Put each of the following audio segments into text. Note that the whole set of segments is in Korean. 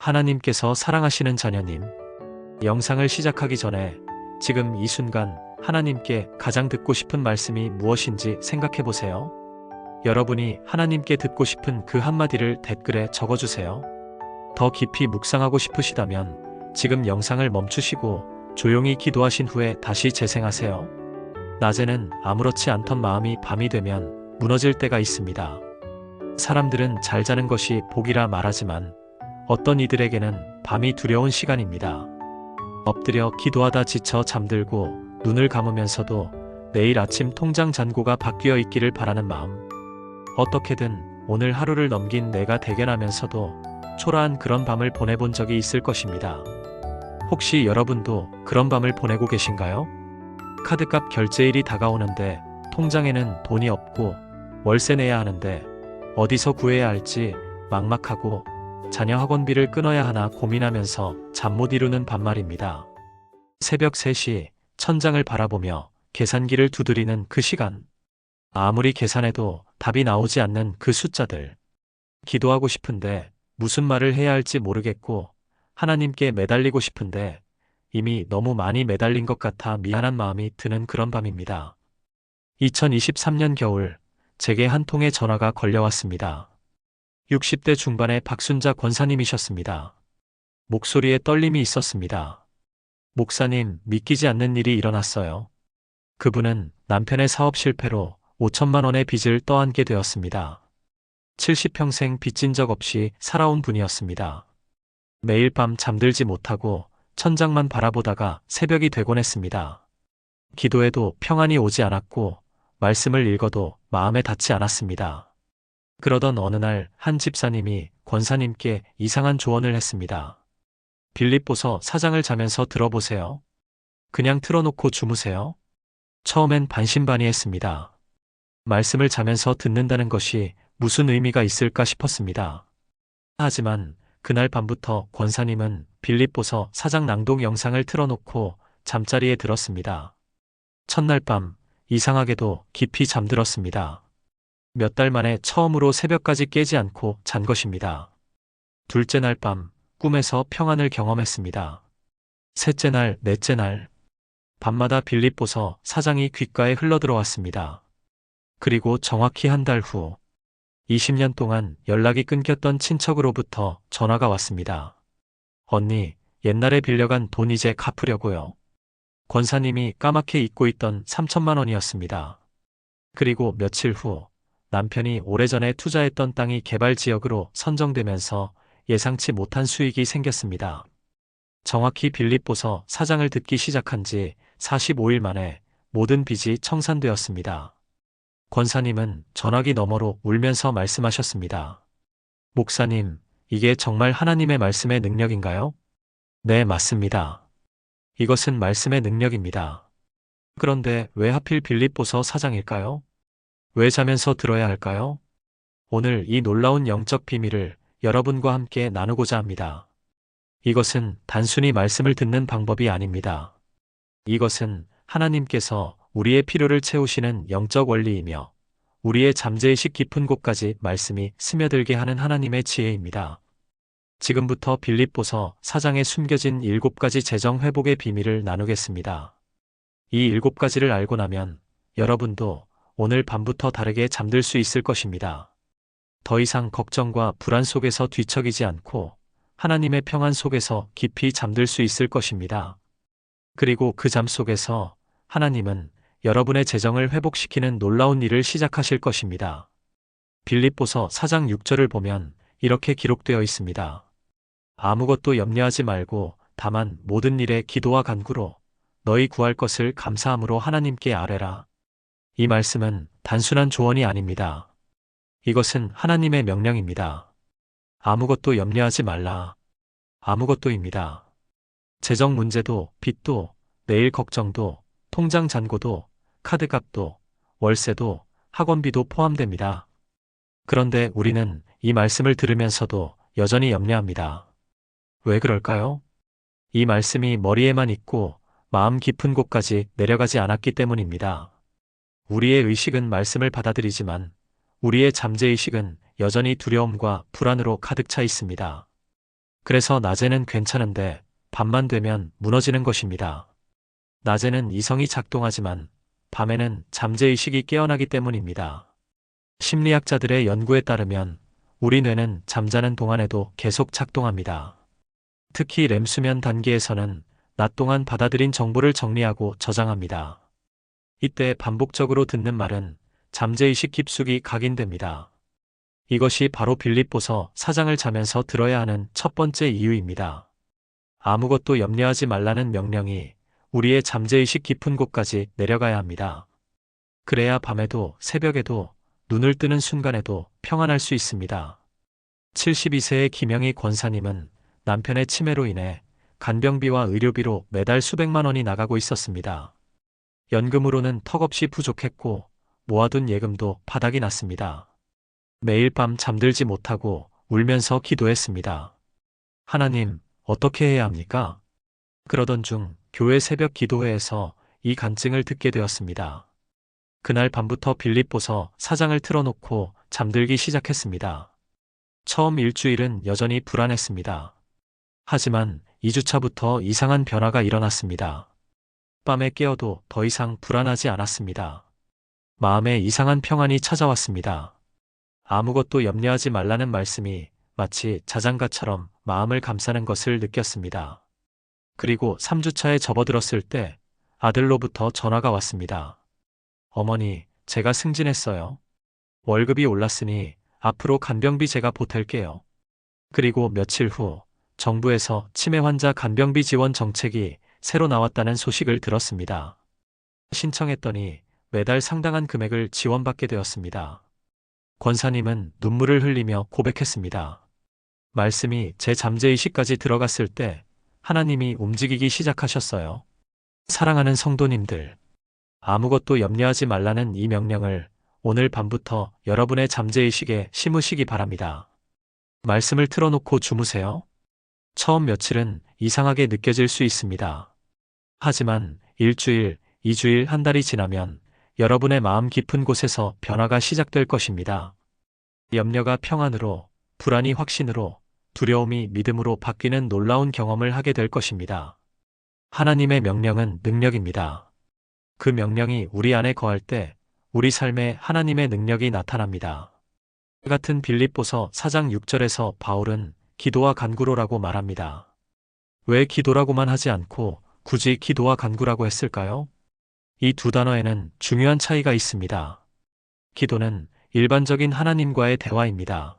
하나님께서 사랑하시는 자녀님, 영상을 시작하기 전에 지금 이 순간 하나님께 가장 듣고 싶은 말씀이 무엇인지 생각해 보세요. 여러분이 하나님께 듣고 싶은 그 한마디를 댓글에 적어주세요. 더 깊이 묵상하고 싶으시다면 지금 영상을 멈추시고 조용히 기도하신 후에 다시 재생하세요. 낮에는 아무렇지 않던 마음이 밤이 되면 무너질 때가 있습니다. 사람들은 잘 자는 것이 복이라 말하지만 어떤 이들에게는 밤이 두려운 시간입니다. 엎드려 기도하다 지쳐 잠들고 눈을 감으면서도 내일 아침 통장 잔고가 바뀌어 있기를 바라는 마음. 어떻게든 오늘 하루를 넘긴 내가 대견하면서도 초라한 그런 밤을 보내본 적이 있을 것입니다. 혹시 여러분도 그런 밤을 보내고 계신가요? 카드값 결제일이 다가오는데 통장에는 돈이 없고 월세 내야 하는데 어디서 구해야 할지 막막하고 자녀 학원비를 끊어야 하나 고민하면서 잠 못 이루는 밤말입니다. 새벽 3시 천장을 바라보며 계산기를 두드리는 그 시간. 아무리 계산해도 답이 나오지 않는 그 숫자들. 기도하고 싶은데 무슨 말을 해야 할지 모르겠고 하나님께 매달리고 싶은데 이미 너무 많이 매달린 것 같아 미안한 마음이 드는 그런 밤입니다. 2023년 겨울 제게 한 통의 전화가 걸려왔습니다. 60대 중반의 박순자 권사님이셨습니다. 목소리에 떨림이 있었습니다. 목사님, 믿기지 않는 일이 일어났어요. 그분은 남편의 사업 실패로 5천만 원의 빚을 떠안게 되었습니다. 70평생 빚진 적 없이 살아온 분이었습니다. 매일 밤 잠들지 못하고 천장만 바라보다가 새벽이 되곤 했습니다. 기도해도 평안이 오지 않았고 말씀을 읽어도 마음에 닿지 않았습니다. 그러던 어느 날 한 집사님이 권사님께 이상한 조언을 했습니다. 빌립보서 4장을 자면서 들어보세요. 그냥 틀어놓고 주무세요. 처음엔 반신반의했습니다. 말씀을 자면서 듣는다는 것이 무슨 의미가 있을까 싶었습니다. 하지만 그날 밤부터 권사님은 빌립보서 4장 낭독 영상을 틀어놓고 잠자리에 들었습니다. 첫날 밤 이상하게도 깊이 잠들었습니다. 몇 달 만에 처음으로 새벽까지 깨지 않고 잔 것입니다. 둘째 날 밤 꿈에서 평안을 경험했습니다. 셋째 날, 넷째 날 밤마다 빌립보서 4장이 귓가에 흘러들어왔습니다. 그리고 정확히 한 달 후 20년 동안 연락이 끊겼던 친척으로부터 전화가 왔습니다. 언니, 옛날에 빌려간 돈 이제 갚으려고요. 권사님이 까맣게 잊고 있던 3천만 원이었습니다. 그리고 며칠 후 남편이 오래전에 투자했던 땅이 개발지역으로 선정되면서 예상치 못한 수익이 생겼습니다. 정확히 빌립보서 4장을 듣기 시작한 지 45일 만에 모든 빚이 청산되었습니다. 권사님은 전화기 너머로 울면서 말씀하셨습니다. 목사님, 이게 정말 하나님의 말씀의 능력인가요? 네, 맞습니다. 이것은 말씀의 능력입니다. 그런데 왜 하필 빌립보서 4장일까요? 왜 자면서 들어야 할까요? 오늘 이 놀라운 영적 비밀을 여러분과 함께 나누고자 합니다. 이것은 단순히 말씀을 듣는 방법이 아닙니다. 이것은 하나님께서 우리의 필요를 채우시는 영적 원리이며 우리의 잠재의식 깊은 곳까지 말씀이 스며들게 하는 하나님의 지혜입니다. 지금부터 빌립보서 4장에 숨겨진 7가지 재정 회복의 비밀을 나누겠습니다. 이 7가지를 알고 나면 여러분도 오늘 밤부터 다르게 잠들 수 있을 것입니다. 더 이상 걱정과 불안 속에서 뒤척이지 않고 하나님의 평안 속에서 깊이 잠들 수 있을 것입니다. 그리고 그 잠 속에서 하나님은 여러분의 재정을 회복시키는 놀라운 일을 시작하실 것입니다. 빌립보서 4장 6절을 보면 이렇게 기록되어 있습니다. 아무것도 염려하지 말고 다만 모든 일에 기도와 간구로 너희 구할 것을 감사함으로 하나님께 아뢰라. 이 말씀은 단순한 조언이 아닙니다. 이것은 하나님의 명령입니다. 아무것도 염려하지 말라. 아무것도입니다. 재정 문제도, 빚도, 내일 걱정도, 통장 잔고도, 카드값도, 월세도, 학원비도 포함됩니다. 그런데 우리는 이 말씀을 들으면서도 여전히 염려합니다. 왜 그럴까요? 이 말씀이 머리에만 있고 마음 깊은 곳까지 내려가지 않았기 때문입니다. 우리의 의식은 말씀을 받아들이지만 우리의 잠재의식은 여전히 두려움과 불안으로 가득 차 있습니다. 그래서 낮에는 괜찮은데 밤만 되면 무너지는 것입니다. 낮에는 이성이 작동하지만 밤에는 잠재의식이 깨어나기 때문입니다. 심리학자들의 연구에 따르면 우리 뇌는 잠자는 동안에도 계속 작동합니다. 특히 렘 수면 단계에서는 낮 동안 받아들인 정보를 정리하고 저장합니다. 이때 반복적으로 듣는 말은 잠재의식 깊숙이 각인됩니다. 이것이 바로 빌립보서 4장을 자면서 들어야 하는 첫 번째 이유입니다. 아무것도 염려하지 말라는 명령이 우리의 잠재의식 깊은 곳까지 내려가야 합니다. 그래야 밤에도 새벽에도 눈을 뜨는 순간에도 평안할 수 있습니다. 72세의 김영희 권사님은 남편의 치매로 인해 간병비와 의료비로 매달 수백만 원이 나가고 있었습니다. 연금으로는 턱없이 부족했고 모아둔 예금도 바닥이 났습니다. 매일 밤 잠들지 못하고 울면서 기도했습니다. 하나님, 어떻게 해야 합니까? 그러던 중 교회 새벽 기도회에서 이 간증을 듣게 되었습니다. 그날 밤부터 빌립보서 4장을 틀어놓고 잠들기 시작했습니다. 처음 일주일은 여전히 불안했습니다. 하지만 2주차부터 이상한 변화가 일어났습니다. 밤에 깨어도 더 이상 불안하지 않았습니다. 마음에 이상한 평안이 찾아왔습니다. 아무것도 염려하지 말라는 말씀이 마치 자장가처럼 마음을 감싸는 것을 느꼈습니다. 그리고 3주차에 접어들었을 때 아들로부터 전화가 왔습니다. 어머니, 제가 승진했어요. 월급이 올랐으니 앞으로 간병비 제가 보탤게요. 그리고 며칠 후 정부에서 치매 환자 간병비 지원 정책이 새로 나왔다는 소식을 들었습니다. 신청했더니 매달 상당한 금액을 지원받게 되었습니다. 권사님은 눈물을 흘리며 고백했습니다. 말씀이 제 잠재의식까지 들어갔을 때 하나님이 움직이기 시작하셨어요. 사랑하는 성도님들, 아무것도 염려하지 말라는 이 명령을 오늘 밤부터 여러분의 잠재의식에 심으시기 바랍니다. 말씀을 틀어놓고 주무세요. 처음 며칠은 이상하게 느껴질 수 있습니다. 하지만 일주일, 2주일, 한 달이 지나면 여러분의 마음 깊은 곳에서 변화가 시작될 것입니다. 염려가 평안으로, 불안이 확신으로, 두려움이 믿음으로 바뀌는 놀라운 경험을 하게 될 것입니다. 하나님의 명령은 능력입니다. 그 명령이 우리 안에 거할 때 우리 삶에 하나님의 능력이 나타납니다. 같은 빌립보서 4장 6절에서 바울은 기도와 간구로라고 말합니다. 왜 기도라고만 하지 않고 굳이 기도와 간구라고 했을까요? 이 두 단어에는 중요한 차이가 있습니다. 기도는 일반적인 하나님과의 대화입니다.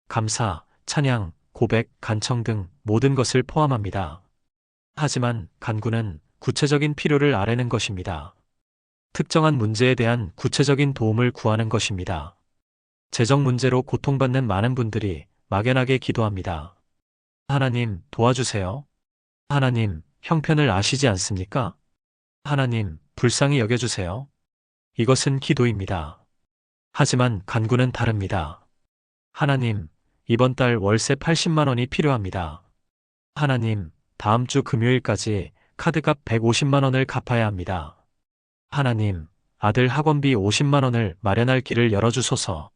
감사, 찬양, 고백, 간청 등 모든 것을 포함합니다. 하지만 간구는 구체적인 필요를 아뢰는 것입니다. 특정한 문제에 대한 구체적인 도움을 구하는 것입니다. 재정 문제로 고통받는 많은 분들이 막연하게 기도합니다. 하나님, 도와주세요. 하나님, 형편을 아시지 않습니까? 하나님, 불쌍히 여겨주세요. 이것은 기도입니다. 하지만 간구는 다릅니다. 하나님, 이번 달 월세 80만 원이 필요합니다. 하나님, 다음 주 금요일까지 카드값 150만 원을 갚아야 합니다. 하나님, 아들 학원비 50만 원을 마련할 길을 열어주소서.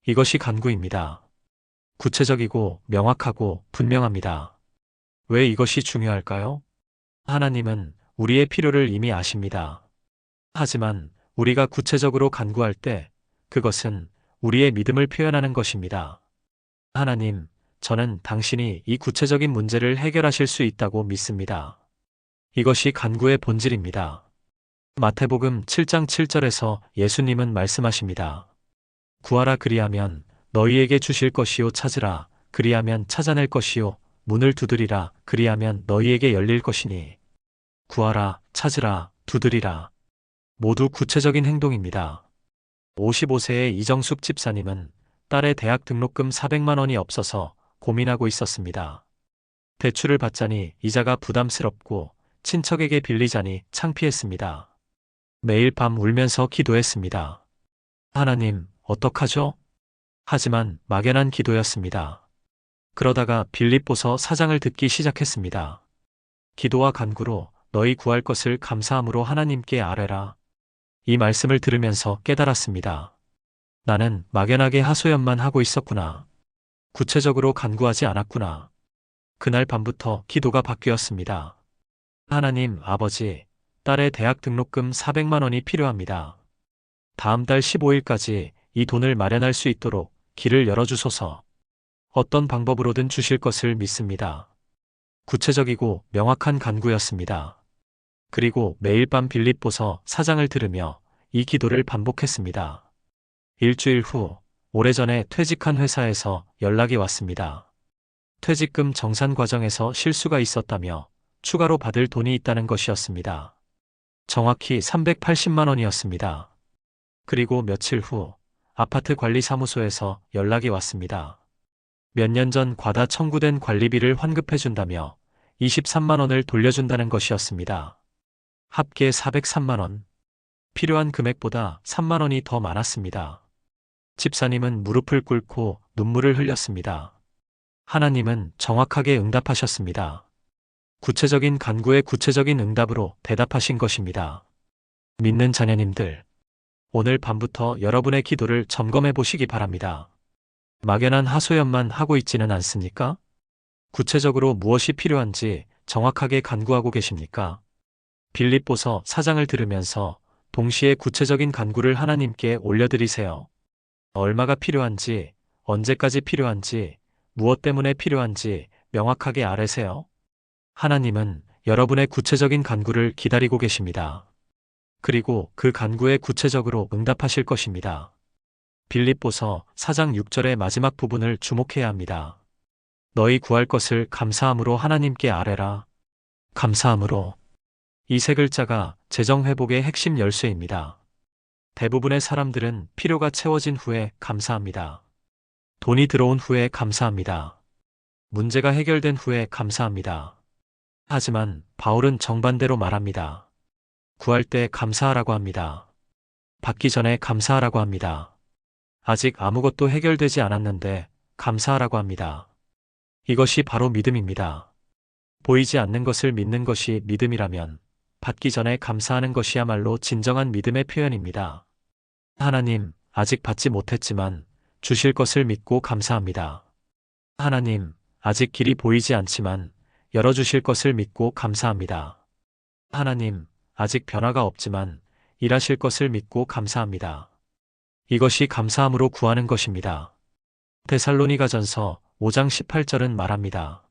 이것이 간구입니다. 구체적이고 명확하고 분명합니다. 왜 이것이 중요할까요? 하나님은 우리의 필요를 이미 아십니다. 하지만 우리가 구체적으로 간구할 때 그것은 우리의 믿음을 표현하는 것입니다. 하나님, 저는 당신이 이 구체적인 문제를 해결하실 수 있다고 믿습니다. 이것이 간구의 본질입니다. 마태복음 7장 7절에서 예수님은 말씀하십니다. 구하라 그리하면 너희에게 주실 것이요, 찾으라 그리하면 찾아낼 것이요, 문을 두드리라 그리하면 너희에게 열릴 것이니. 구하라, 찾으라, 두드리라. 모두 구체적인 행동입니다. 55세의 이정숙 집사님은 딸의 대학 등록금 400만 원이 없어서 고민하고 있었습니다. 대출을 받자니 이자가 부담스럽고 친척에게 빌리자니 창피했습니다. 매일 밤 울면서 기도했습니다. 하나님, 어떡하죠? 하지만 막연한 기도였습니다. 그러다가 빌립보서 4장을 듣기 시작했습니다. 기도와 간구로 너희 구할 것을 감사함으로 하나님께 아뢰라. 이 말씀을 들으면서 깨달았습니다. 나는 막연하게 하소연만 하고 있었구나. 구체적으로 간구하지 않았구나. 그날 밤부터 기도가 바뀌었습니다. 하나님, 아버지, 딸의 대학 등록금 400만 원이 필요합니다. 다음 달 15일까지 이 돈을 마련할 수 있도록 길을 열어주소서. 어떤 방법으로든 주실 것을 믿습니다. 구체적이고 명확한 간구였습니다. 그리고 매일 밤 빌립보서 4장을 들으며 이 기도를 반복했습니다. 일주일 후, 오래전에 퇴직한 회사에서 연락이 왔습니다. 퇴직금 정산 과정에서 실수가 있었다며 추가로 받을 돈이 있다는 것이었습니다. 정확히 380만 원이었습니다. 그리고 며칠 후 아파트 관리사무소에서 연락이 왔습니다. 몇 년 전 과다 청구된 관리비를 환급해준다며 23만 원을 돌려준다는 것이었습니다. 합계 403만 원. 필요한 금액보다 3만 원이 더 많았습니다. 집사님은 무릎을 꿇고 눈물을 흘렸습니다. 하나님은 정확하게 응답하셨습니다. 구체적인 간구에 구체적인 응답으로 대답하신 것입니다. 믿는 자녀님들, 오늘 밤부터 여러분의 기도를 점검해 보시기 바랍니다. 막연한 하소연만 하고 있지는 않습니까? 구체적으로 무엇이 필요한지 정확하게 간구하고 계십니까? 빌립보서 4장을 들으면서 동시에 구체적인 간구를 하나님께 올려드리세요. 얼마가 필요한지, 언제까지 필요한지, 무엇 때문에 필요한지 명확하게 아뢰세요. 하나님은 여러분의 구체적인 간구를 기다리고 계십니다. 그리고 그 간구에 구체적으로 응답하실 것입니다. 빌립보서 4장 6절의 마지막 부분을 주목해야 합니다. 너희 구할 것을 감사함으로 하나님께 아뢰라. 감사함으로. 이 세 글자가 재정 회복의 핵심 열쇠입니다. 대부분의 사람들은 필요가 채워진 후에 감사합니다. 돈이 들어온 후에 감사합니다. 문제가 해결된 후에 감사합니다. 하지만 바울은 정반대로 말합니다. 구할 때 감사하라고 합니다. 받기 전에 감사하라고 합니다. 아직 아무것도 해결되지 않았는데 감사하라고 합니다. 이것이 바로 믿음입니다. 보이지 않는 것을 믿는 것이 믿음이라면 받기 전에 감사하는 것이야말로 진정한 믿음의 표현입니다. 하나님, 아직 받지 못했지만 주실 것을 믿고 감사합니다. 하나님, 아직 길이 보이지 않지만 열어주실 것을 믿고 감사합니다. 하나님, 아직 변화가 없지만 일하실 것을 믿고 감사합니다. 이것이 감사함으로 구하는 것입니다. 데살로니가전서 5장 18절은 말합니다.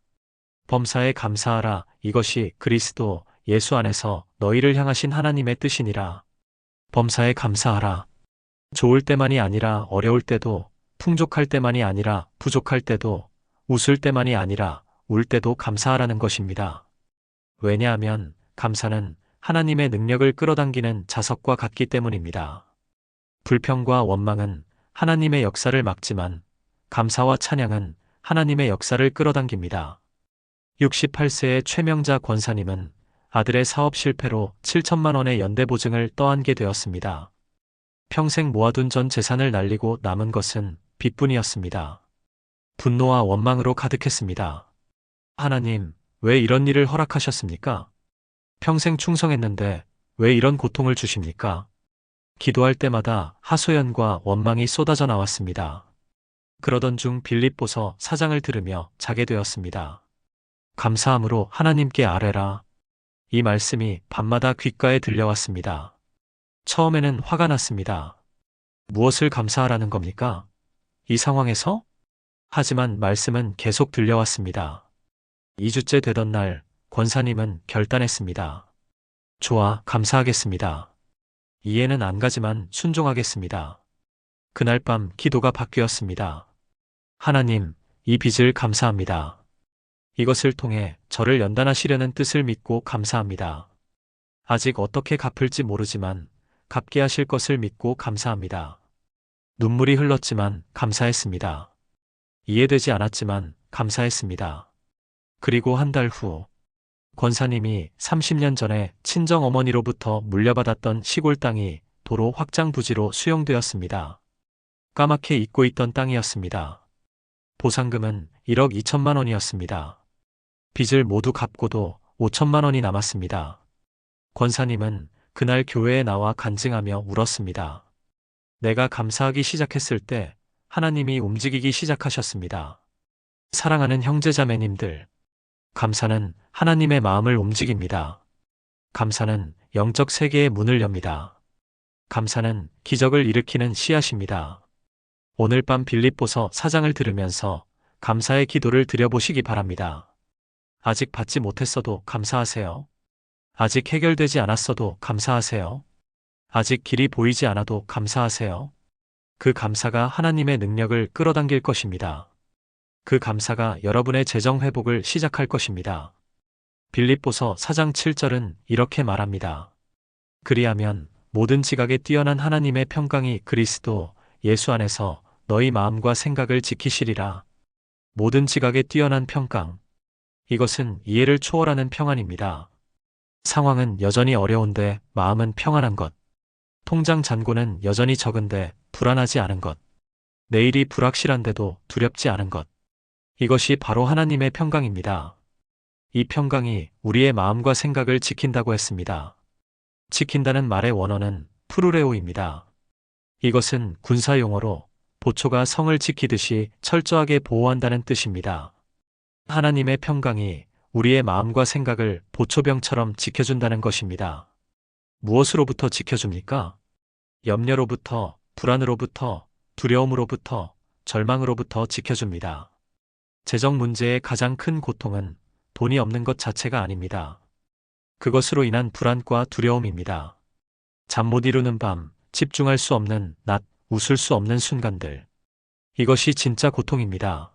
범사에 감사하라. 이것이 그리스도 예수 안에서 너희를 향하신 하나님의 뜻이니라. 범사에 감사하라. 좋을 때만이 아니라 어려울 때도, 풍족할 때만이 아니라 부족할 때도, 웃을 때만이 아니라 울 때도 감사하라는 것입니다. 왜냐하면 감사는 하나님의 능력을 끌어당기는 자석과 같기 때문입니다. 불평과 원망은 하나님의 역사를 막지만 감사와 찬양은 하나님의 역사를 끌어당깁니다. 68세의 최명자 권사님은 아들의 사업 실패로 7천만 원의 연대보증을 떠안게 되었습니다. 평생 모아둔 전 재산을 날리고 남은 것은 빚뿐이었습니다. 분노와 원망으로 가득했습니다. 하나님, 왜 이런 일을 허락하셨습니까? 평생 충성했는데 왜 이런 고통을 주십니까? 기도할 때마다 하소연과 원망이 쏟아져 나왔습니다. 그러던 중 빌립보서 4장을 들으며 자게 되었습니다. 감사함으로 하나님께 아뢰라. 이 말씀이 밤마다 귓가에 들려왔습니다. 처음에는 화가 났습니다. 무엇을 감사하라는 겁니까? 이 상황에서? 하지만 말씀은 계속 들려왔습니다. 2주째 되던 날 권사님은 결단했습니다. 좋아, 감사하겠습니다. 이해는 안 가지만 순종하겠습니다. 그날 밤 기도가 바뀌었습니다. 하나님, 이 빚을 감사합니다. 이것을 통해 저를 연단하시려는 뜻을 믿고 감사합니다. 아직 어떻게 갚을지 모르지만 갚게 하실 것을 믿고 감사합니다. 눈물이 흘렀지만 감사했습니다. 이해되지 않았지만 감사했습니다. 그리고 한 달 후, 권사님이 30년 전에 친정어머니로부터 물려받았던 시골 땅이 도로 확장 부지로 수용되었습니다. 까맣게 잊고 있던 땅이었습니다. 보상금은 1억 2천만 원이었습니다. 빚을 모두 갚고도 5천만 원이 남았습니다. 권사님은 그날 교회에 나와 간증하며 울었습니다. 내가 감사하기 시작했을 때 하나님이 움직이기 시작하셨습니다. 사랑하는 형제자매님들, 감사는 하나님의 마음을 움직입니다. 감사는 영적 세계의 문을 엽니다. 감사는 기적을 일으키는 씨앗입니다. 오늘 밤 빌립보서 4장을 들으면서 감사의 기도를 드려보시기 바랍니다. 아직 받지 못했어도 감사하세요. 아직 해결되지 않았어도 감사하세요. 아직 길이 보이지 않아도 감사하세요. 그 감사가 하나님의 능력을 끌어당길 것입니다. 그 감사가 여러분의 재정 회복을 시작할 것입니다. 빌립보서 4장 7절은 이렇게 말합니다. 그리하면 모든 지각에 뛰어난 하나님의 평강이 그리스도 예수 안에서 너희 마음과 생각을 지키시리라. 모든 지각에 뛰어난 평강. 이것은 이해를 초월하는 평안입니다. 상황은 여전히 어려운데 마음은 평안한 것. 통장 잔고는 여전히 적은데 불안하지 않은 것. 내일이 불확실한데도 두렵지 않은 것. 이것이 바로 하나님의 평강입니다. 이 평강이 우리의 마음과 생각을 지킨다고 했습니다. 지킨다는 말의 원어는 프루레오입니다. 이것은 군사 용어로 보초가 성을 지키듯이 철저하게 보호한다는 뜻입니다. 하나님의 평강이 우리의 마음과 생각을 보초병처럼 지켜준다는 것입니다. 무엇으로부터 지켜줍니까? 염려로부터, 불안으로부터, 두려움으로부터, 절망으로부터 지켜줍니다. 재정 문제의 가장 큰 고통은 돈이 없는 것 자체가 아닙니다. 그것으로 인한 불안과 두려움입니다. 잠 못 이루는 밤, 집중할 수 없는 낮, 웃을 수 없는 순간들. 이것이 진짜 고통입니다.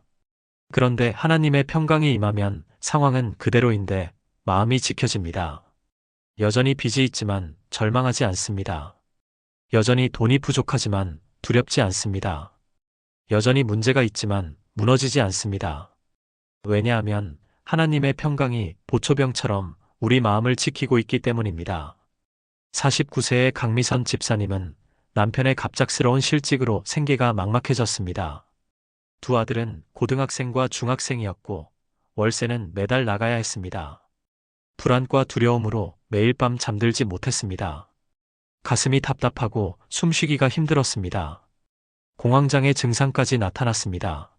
그런데 하나님의 평강이 임하면 상황은 그대로인데 마음이 지켜집니다. 여전히 빚이 있지만 절망하지 않습니다. 여전히 돈이 부족하지만 두렵지 않습니다. 여전히 문제가 있지만 무너지지 않습니다. 왜냐하면 하나님의 평강이 보초병처럼 우리 마음을 지키고 있기 때문입니다. 49세의 강미선 집사님은 남편의 갑작스러운 실직으로 생계가 막막해졌습니다. 두 아들은 고등학생과 중학생이었고 월세는 매달 나가야 했습니다. 불안과 두려움으로 매일 밤 잠들지 못했습니다. 가슴이 답답하고 숨쉬기가 힘들었습니다. 공황장애 증상까지 나타났습니다.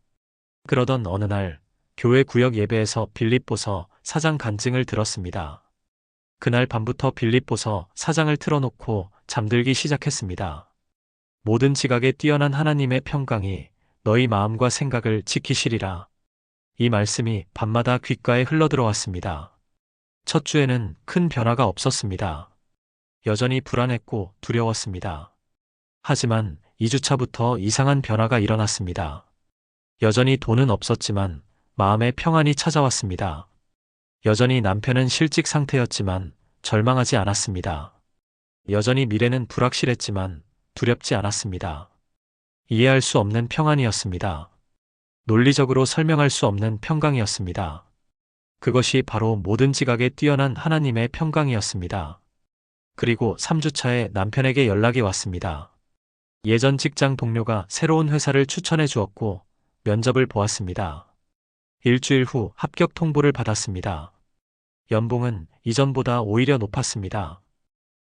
그러던 어느 날 교회 구역 예배에서 빌립보서 4장 간증을 들었습니다. 그날 밤부터 빌립보서 4장을 틀어놓고 잠들기 시작했습니다. 모든 지각에 뛰어난 하나님의 평강이 너희 마음과 생각을 지키시리라. 이 말씀이 밤마다 귓가에 흘러들어왔습니다. 첫 주에는 큰 변화가 없었습니다. 여전히 불안했고 두려웠습니다. 하지만 2주차부터 이상한 변화가 일어났습니다. 여전히 돈은 없었지만 마음의 평안이 찾아왔습니다. 여전히 남편은 실직 상태였지만 절망하지 않았습니다. 여전히 미래는 불확실했지만 두렵지 않았습니다. 이해할 수 없는 평안이었습니다. 논리적으로 설명할 수 없는 평강이었습니다. 그것이 바로 모든 지각에 뛰어난 하나님의 평강이었습니다. 그리고 3주차에 남편에게 연락이 왔습니다. 예전 직장 동료가 새로운 회사를 추천해 주었고 면접을 보았습니다. 일주일 후 합격 통보를 받았습니다. 연봉은 이전보다 오히려 높았습니다.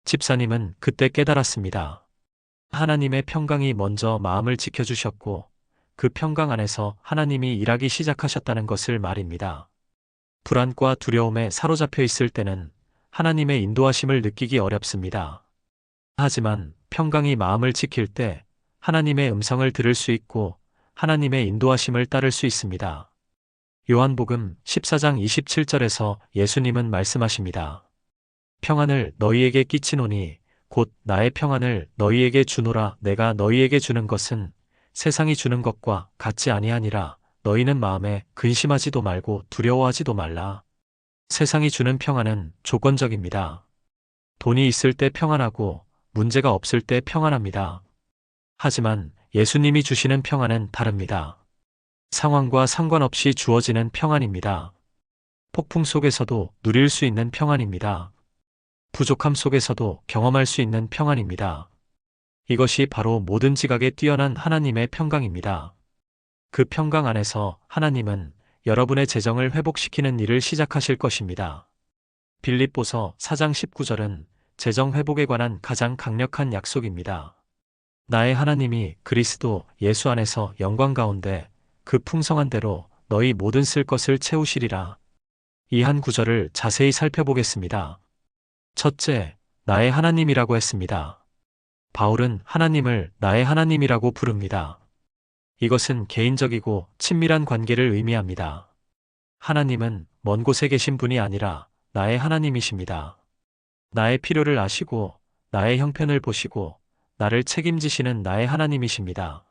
집사님은 그때 깨달았습니다. 하나님의 평강이 먼저 마음을 지켜주셨고 그 평강 안에서 하나님이 일하기 시작하셨다는 것을 말입니다. 불안과 두려움에 사로잡혀 있을 때는 하나님의 인도하심을 느끼기 어렵습니다. 하지만 평강이 마음을 지킬 때 하나님의 음성을 들을 수 있고 하나님의 인도하심을 따를 수 있습니다. 요한복음 14장 27절에서 예수님은 말씀하십니다. 평안을 너희에게 끼치노니 곧 나의 평안을 너희에게 주노라. 내가 너희에게 주는 것은 세상이 주는 것과 같지 아니하니라. 너희는 마음에 근심하지도 말고 두려워하지도 말라. 세상이 주는 평안은 조건적입니다. 돈이 있을 때 평안하고 문제가 없을 때 평안합니다. 하지만 예수님이 주시는 평안은 다릅니다. 상황과 상관없이 주어지는 평안입니다. 폭풍 속에서도 누릴 수 있는 평안입니다. 부족함 속에서도 경험할 수 있는 평안입니다. 이것이 바로 모든 지각에 뛰어난 하나님의 평강입니다. 그 평강 안에서 하나님은 여러분의 재정을 회복시키는 일을 시작하실 것입니다. 빌립보서 4장 19절은 재정 회복에 관한 가장 강력한 약속입니다. 나의 하나님이 그리스도 예수 안에서 영광 가운데 그 풍성한 대로 너희 모든 쓸 것을 채우시리라. 이 한 구절을 자세히 살펴보겠습니다. 첫째, 나의 하나님이라고 했습니다. 바울은 하나님을 나의 하나님이라고 부릅니다. 이것은 개인적이고 친밀한 관계를 의미합니다. 하나님은 먼 곳에 계신 분이 아니라 나의 하나님이십니다. 나의 필요를 아시고 나의 형편을 보시고 나를 책임지시는 나의 하나님이십니다.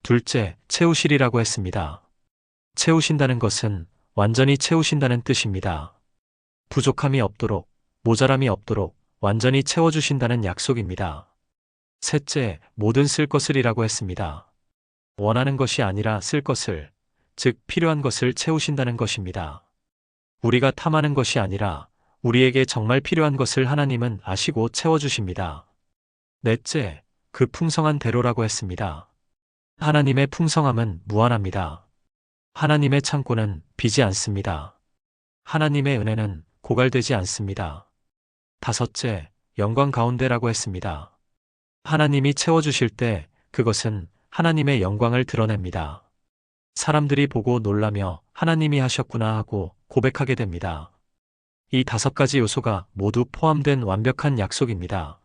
둘째, 채우시리라고 했습니다. 채우신다는 것은 완전히 채우신다는 뜻입니다. 부족함이 없도록, 모자람이 없도록 완전히 채워주신다는 약속입니다. 셋째, 모든 쓸 것을이라고 했습니다. 원하는 것이 아니라 쓸 것을, 즉 필요한 것을 채우신다는 것입니다. 우리가 탐하는 것이 아니라 우리에게 정말 필요한 것을 하나님은 아시고 채워주십니다. 넷째, 그 풍성한 대로라고 했습니다. 하나님의 풍성함은 무한합니다. 하나님의 창고는 비지 않습니다. 하나님의 은혜는 고갈되지 않습니다. 다섯째, 영광 가운데라고 했습니다. 하나님이 채워주실 때 그것은 하나님의 영광을 드러냅니다. 사람들이 보고 놀라며 하나님이 하셨구나 하고 고백하게 됩니다. 이 5가지 요소가 모두 포함된 완벽한 약속입니다.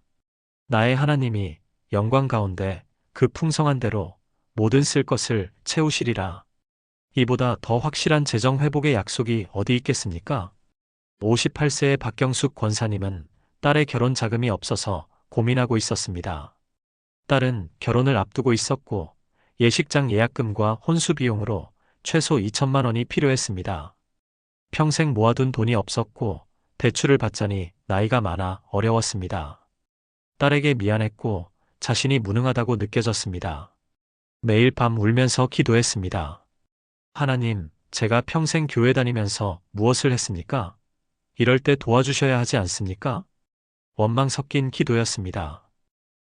나의 하나님이 영광 가운데 그 풍성한 대로 모든 쓸 것을 채우시리라. 이보다 더 확실한 재정 회복의 약속이 어디 있겠습니까? 58세의 박경숙 권사님은 딸의 결혼 자금이 없어서 고민하고 있었습니다. 딸은 결혼을 앞두고 있었고 예식장 예약금과 혼수 비용으로 최소 2천만 원이 필요했습니다. 평생 모아둔 돈이 없었고 대출을 받자니 나이가 많아 어려웠습니다. 딸에게 미안했고 자신이 무능하다고 느껴졌습니다. 매일 밤 울면서 기도했습니다. 하나님, 제가 평생 교회 다니면서 무엇을 했습니까? 이럴 때 도와주셔야 하지 않습니까? 원망 섞인 기도였습니다.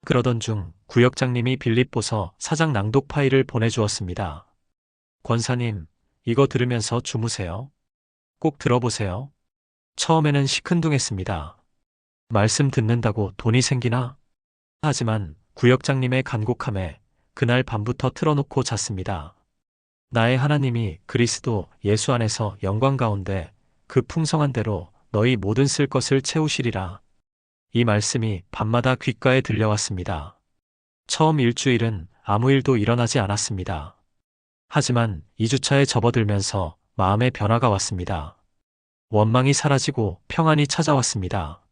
그러던 중 구역장님이 빌립보서 4장 낭독 파일을 보내주었습니다. 권사님, 이거 들으면서 주무세요. 꼭 들어보세요. 처음에는 시큰둥했습니다. 말씀 듣는다고 돈이 생기나? 하지만 구역장님의 간곡함에 그날 밤부터 틀어놓고 잤습니다. 나의 하나님이 그리스도 예수 안에서 영광 가운데 그 풍성한 대로 너희 모든 쓸 것을 채우시리라. 이 말씀이 밤마다 귓가에 들려왔습니다. 처음 일주일은 아무 일도 일어나지 않았습니다. 하지만 2주차에 접어들면서 마음의 변화가 왔습니다. 원망이 사라지고 평안이 찾아왔습니다.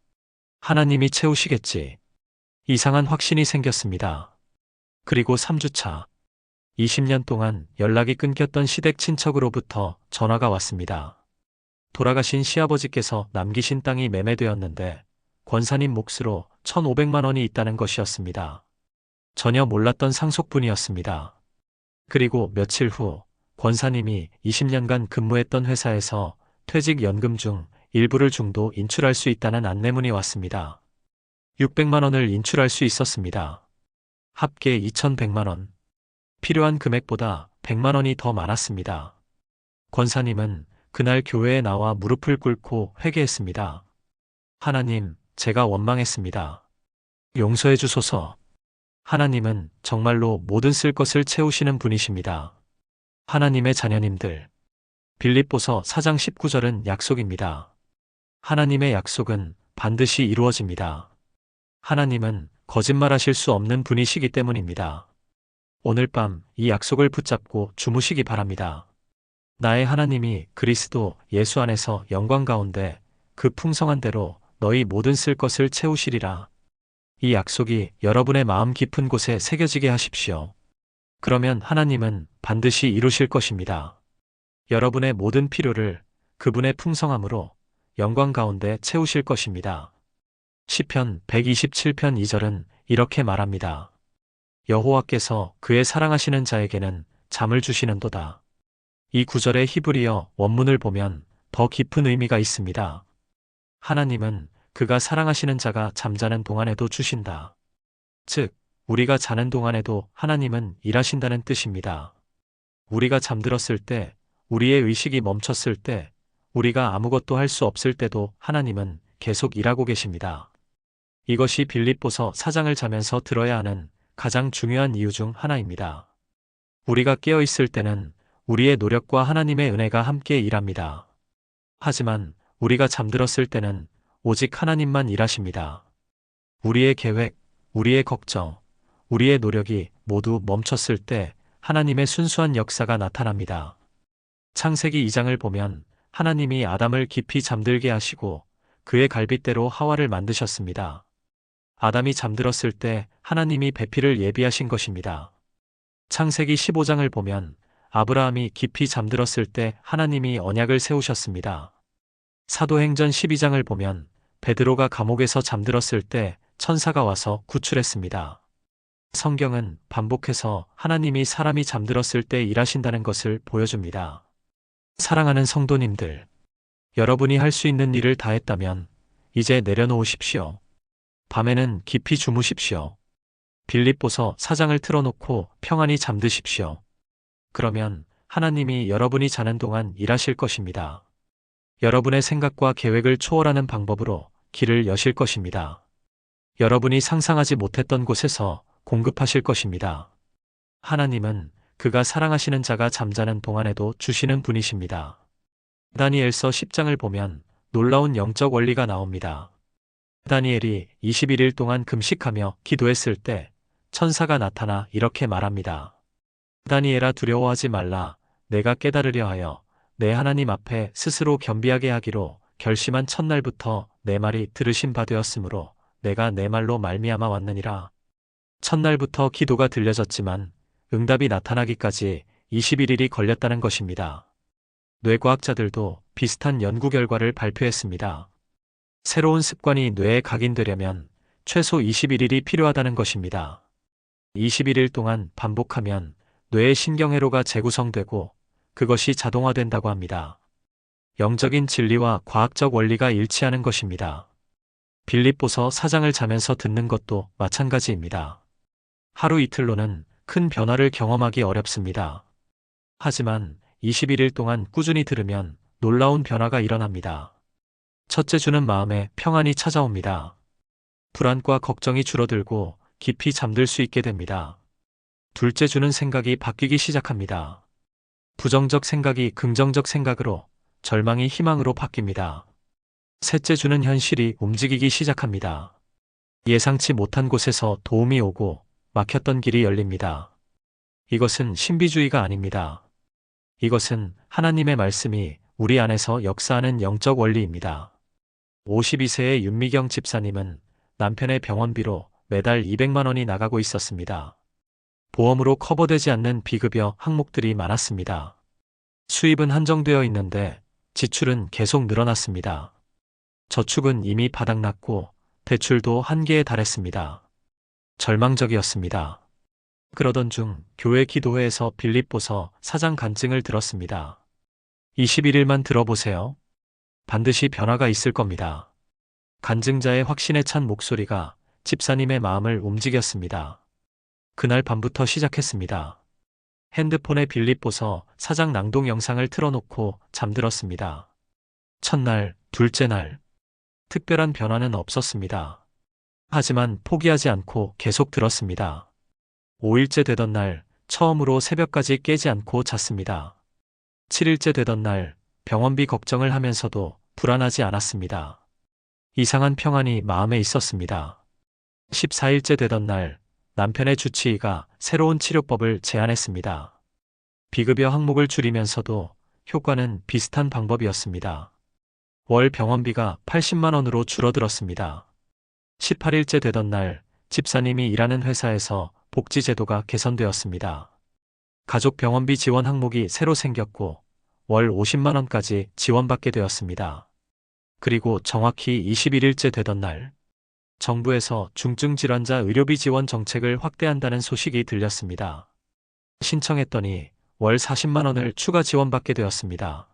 하나님이 채우시겠지. 이상한 확신이 생겼습니다. 그리고 3주차. 20년 동안 연락이 끊겼던 시댁 친척으로부터 전화가 왔습니다. 돌아가신 시아버지께서 남기신 땅이 매매되었는데 권사님 몫으로 1,500만 원이 있다는 것이었습니다. 전혀 몰랐던 상속분이었습니다. 그리고 며칠 후 권사님이 20년간 근무했던 회사에서 퇴직연금 중 일부를 중도 인출할 수 있다는 안내문이 왔습니다. 600만 원을 인출할 수 있었습니다. 합계 2,100만 원. 필요한 금액보다 100만 원이 더 많았습니다. 권사님은 그날 교회에 나와 무릎을 꿇고 회개했습니다. 하나님, 제가 원망했습니다. 용서해 주소서. 하나님은 정말로 모든 쓸 것을 채우시는 분이십니다. 하나님의 자녀님들. 빌립보서 4장 19절은 약속입니다. 하나님의 약속은 반드시 이루어집니다. 하나님은 거짓말하실 수 없는 분이시기 때문입니다. 오늘 밤 이 약속을 붙잡고 주무시기 바랍니다. 나의 하나님이 그리스도 예수 안에서 영광 가운데 그 풍성한 대로 너희 모든 쓸 것을 채우시리라. 이 약속이 여러분의 마음 깊은 곳에 새겨지게 하십시오. 그러면 하나님은 반드시 이루실 것입니다. 여러분의 모든 필요를 그분의 풍성함으로 영광 가운데 채우실 것입니다. 시편 127편 2절은 이렇게 말합니다. 여호와께서 그의 사랑하시는 자에게는 잠을 주시는도다. 이 구절의 히브리어 원문을 보면 더 깊은 의미가 있습니다. 하나님은 그가 사랑하시는 자가 잠자는 동안에도 주신다. 즉, 우리가 자는 동안에도 하나님은 일하신다는 뜻입니다. 우리가 잠들었을 때, 우리의 의식이 멈췄을 때, 우리가 아무것도 할 수 없을 때도 하나님은 계속 일하고 계십니다. 이것이 빌립보서 4장을 자면서 들어야 하는 가장 중요한 이유 중 하나입니다. 우리가 깨어 있을 때는 우리의 노력과 하나님의 은혜가 함께 일합니다. 하지만 우리가 잠들었을 때는 오직 하나님만 일하십니다. 우리의 계획, 우리의 걱정, 우리의 노력이 모두 멈췄을 때 하나님의 순수한 역사가 나타납니다. 창세기 2장을 보면 하나님이 아담을 깊이 잠들게 하시고 그의 갈빗대로 하와를 만드셨습니다. 아담이 잠들었을 때 하나님이 배필을 예비하신 것입니다. 창세기 15장을 보면 아브라함이 깊이 잠들었을 때 하나님이 언약을 세우셨습니다. 사도행전 12장을 보면 베드로가 감옥에서 잠들었을 때 천사가 와서 구출했습니다. 성경은 반복해서 하나님이 사람이 잠들었을 때 일하신다는 것을 보여줍니다. 사랑하는 성도님들, 여러분이 할 수 있는 일을 다 했다면 이제 내려놓으십시오. 밤에는 깊이 주무십시오. 빌립보서 4장을 틀어놓고 평안히 잠드십시오. 그러면 하나님이 여러분이 자는 동안 일하실 것입니다. 여러분의 생각과 계획을 초월하는 방법으로 길을 여실 것입니다. 여러분이 상상하지 못했던 곳에서 공급하실 것입니다. 하나님은 그가 사랑하시는 자가 잠자는 동안에도 주시는 분이십니다. 다니엘서 10장을 보면 놀라운 영적 원리가 나옵니다. 다니엘이 21일 동안 금식하며 기도했을 때 천사가 나타나 이렇게 말합니다. 다니엘아, 두려워하지 말라. 내가 깨달으려 하여 내 하나님 앞에 스스로 겸비하게 하기로 결심한 첫날부터 내 말이 들으신 바 되었으므로 내가 내 말로 말미암아 왔느니라. 첫날부터 기도가 들려졌지만 응답이 나타나기까지 21일이 걸렸다는 것입니다. 뇌과학자들도 비슷한 연구 결과를 발표했습니다. 새로운 습관이 뇌에 각인되려면 최소 21일이 필요하다는 것입니다. 21일 동안 반복하면 뇌의 신경회로가 재구성되고 그것이 자동화된다고 합니다. 영적인 진리와 과학적 원리가 일치하는 것입니다. 빌립보서 4장을 자면서 듣는 것도 마찬가지입니다. 하루 이틀로는 큰 변화를 경험하기 어렵습니다. 하지만 21일 동안 꾸준히 들으면 놀라운 변화가 일어납니다. 첫째 주는 마음에 평안이 찾아옵니다. 불안과 걱정이 줄어들고 깊이 잠들 수 있게 됩니다. 둘째 주는 생각이 바뀌기 시작합니다. 부정적 생각이 긍정적 생각으로, 절망이 희망으로 바뀝니다. 셋째 주는 현실이 움직이기 시작합니다. 예상치 못한 곳에서 도움이 오고 막혔던 길이 열립니다. 이것은 신비주의가 아닙니다. 이것은 하나님의 말씀이 우리 안에서 역사하는 영적 원리입니다. 52세의 윤미경 집사님은 남편의 병원비로 매달 200만 원이 나가고 있었습니다. 보험으로 커버되지 않는 비급여 항목들이 많았습니다. 수입은 한정되어 있는데 지출은 계속 늘어났습니다. 저축은 이미 바닥났고 대출도 한계에 달했습니다. 절망적이었습니다. 그러던 중 교회 기도회에서 빌립보서 4장 간증을 들었습니다. 21일만 들어보세요. 반드시 변화가 있을 겁니다. 간증자의 확신에 찬 목소리가 집사님의 마음을 움직였습니다. 그날 밤부터 시작했습니다. 핸드폰에 빌립보서 4장 낭독 영상을 틀어놓고 잠들었습니다. 첫날, 둘째 날. 특별한 변화는 없었습니다. 하지만 포기하지 않고 계속 들었습니다. 5일째 되던 날, 처음으로 새벽까지 깨지 않고 잤습니다. 7일째 되던 날, 병원비 걱정을 하면서도 불안하지 않았습니다. 이상한 평안이 마음에 있었습니다. 14일째 되던 날, 남편의 주치의가 새로운 치료법을 제안했습니다. 비급여 항목을 줄이면서도 효과는 비슷한 방법이었습니다. 월 병원비가 80만 원으로 줄어들었습니다. 18일째 되던 날, 집사님이 일하는 회사에서 복지제도가 개선되었습니다. 가족 병원비 지원 항목이 새로 생겼고 월 50만 원까지 지원받게 되었습니다. 그리고 정확히 21일째 되던 날, 정부에서 중증 질환자 의료비 지원 정책을 확대한다는 소식이 들렸습니다. 신청했더니 월 40만 원을 추가 지원받게 되었습니다.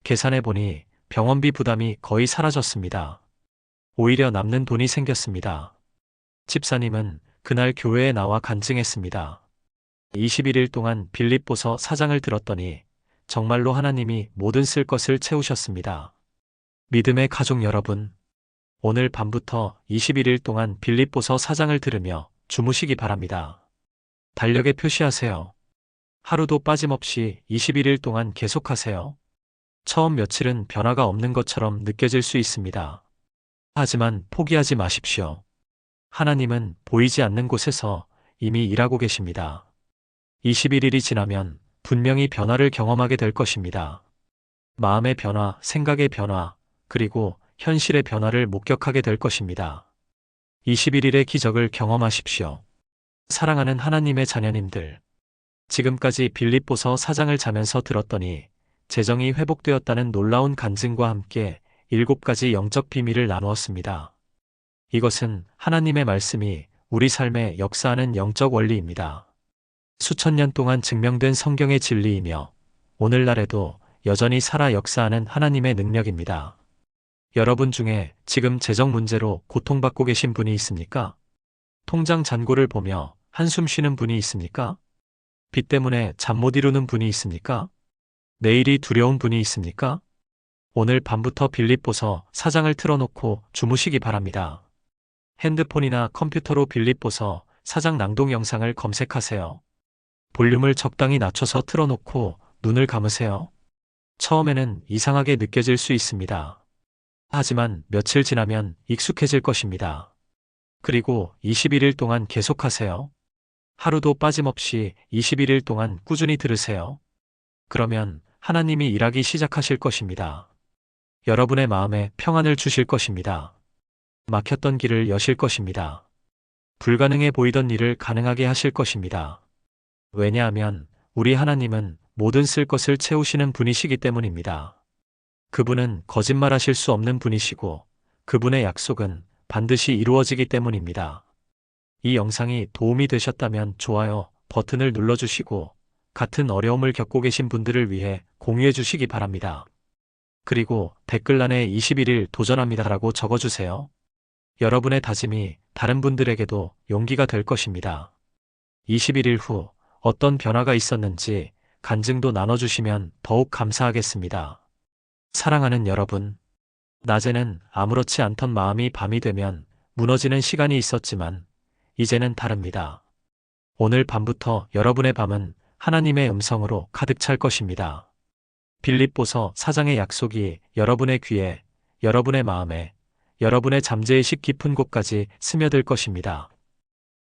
계산해보니 병원비 부담이 거의 사라졌습니다. 오히려 남는 돈이 생겼습니다. 집사님은 그날 교회에 나와 간증했습니다. 21일 동안 빌립보서 4장을 들었더니 정말로 하나님이 모든 쓸 것을 채우셨습니다. 믿음의 가족 여러분, 오늘 밤부터 21일 동안 빌립보서 4장을 들으며 주무시기 바랍니다. 달력에 표시하세요. 하루도 빠짐없이 21일 동안 계속하세요. 처음 며칠은 변화가 없는 것처럼 느껴질 수 있습니다. 하지만 포기하지 마십시오. 하나님은 보이지 않는 곳에서 이미 일하고 계십니다. 21일이 지나면 분명히 변화를 경험하게 될 것입니다. 마음의 변화, 생각의 변화, 그리고 현실의 변화를 목격하게 될 것입니다. 21일의 기적을 경험하십시오. 사랑하는 하나님의 자녀님들, 지금까지 빌립보서 4장을 자면서 들었더니 재정이 회복되었다는 놀라운 간증과 함께 7가지 영적 비밀을 나누었습니다. 이것은 하나님의 말씀이 우리 삶에 역사하는 영적 원리입니다. 수천 년 동안 증명된 성경의 진리이며 오늘날에도 여전히 살아 역사하는 하나님의 능력입니다. 여러분 중에 지금 재정 문제로 고통받고 계신 분이 있습니까? 통장 잔고를 보며 한숨 쉬는 분이 있습니까? 빚 때문에 잠 못 이루는 분이 있습니까? 내일이 두려운 분이 있습니까? 오늘 밤부터 빌립보서 4장을 틀어놓고 주무시기 바랍니다. 핸드폰이나 컴퓨터로 빌립보서 4장 낭독 영상을 검색하세요. 볼륨을 적당히 낮춰서 틀어놓고 눈을 감으세요. 처음에는 이상하게 느껴질 수 있습니다. 하지만 며칠 지나면 익숙해질 것입니다. 그리고 21일 동안 계속하세요. 하루도 빠짐없이 21일 동안 꾸준히 들으세요. 그러면 하나님이 일하기 시작하실 것입니다. 여러분의 마음에 평안을 주실 것입니다. 막혔던 길을 여실 것입니다. 불가능해 보이던 일을 가능하게 하실 것입니다. 왜냐하면 우리 하나님은 모든 쓸 것을 채우시는 분이시기 때문입니다. 그분은 거짓말하실 수 없는 분이시고 그분의 약속은 반드시 이루어지기 때문입니다. 이 영상이 도움이 되셨다면 좋아요 버튼을 눌러주시고 같은 어려움을 겪고 계신 분들을 위해 공유해 주시기 바랍니다. 그리고 댓글란에 21일 도전합니다라고 적어주세요. 여러분의 다짐이 다른 분들에게도 용기가 될 것입니다. 21일 후 어떤 변화가 있었는지 간증도 나눠주시면 더욱 감사하겠습니다. 사랑하는 여러분, 낮에는 아무렇지 않던 마음이 밤이 되면 무너지는 시간이 있었지만 이제는 다릅니다. 오늘 밤부터 여러분의 밤은 하나님의 음성으로 가득 찰 것입니다. 빌립보서 4장의 약속이 여러분의 귀에, 여러분의 마음에, 여러분의 잠재의식 깊은 곳까지 스며들 것입니다.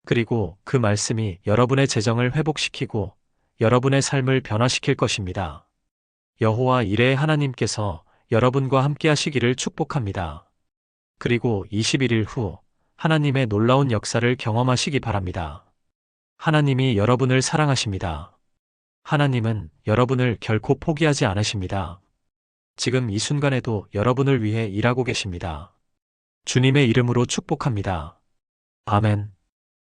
그리고 그 말씀이 여러분의 재정을 회복시키고 여러분의 삶을 변화시킬 것입니다. 여호와 이레의 하나님께서 여러분과 함께 하시기를 축복합니다. 그리고 21일 후 하나님의 놀라운 역사를 경험하시기 바랍니다. 하나님이 여러분을 사랑하십니다. 하나님은 여러분을 결코 포기하지 않으십니다. 지금 이 순간에도 여러분을 위해 일하고 계십니다. 주님의 이름으로 축복합니다. 아멘.